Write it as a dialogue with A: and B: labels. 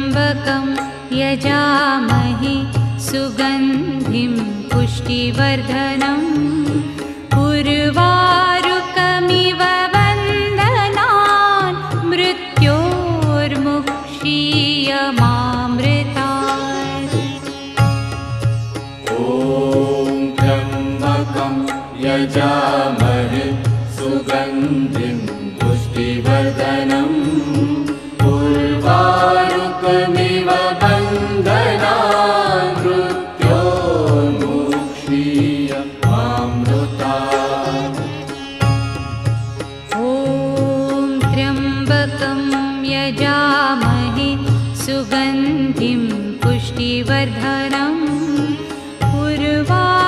A: त्र्यम्बकं यजामहे सुगन्धिं पुष्टिवर्धनम् उर्वारुकमिव वन्दनान् मृत्योर्मुक्षीयमामृतात्।
B: ॐ त्र्यम्बकं यजामहे सुगन्धिं पुष्टिवर्धनम् उर्वारुकमिव वन्दनान् मृत्योर्मुक्षीयमामृतात्।
A: ॐ त्र्यम्बकं यजामहे सुगन्धिं पुष्टिवर्धनम् उर्वारुकमिव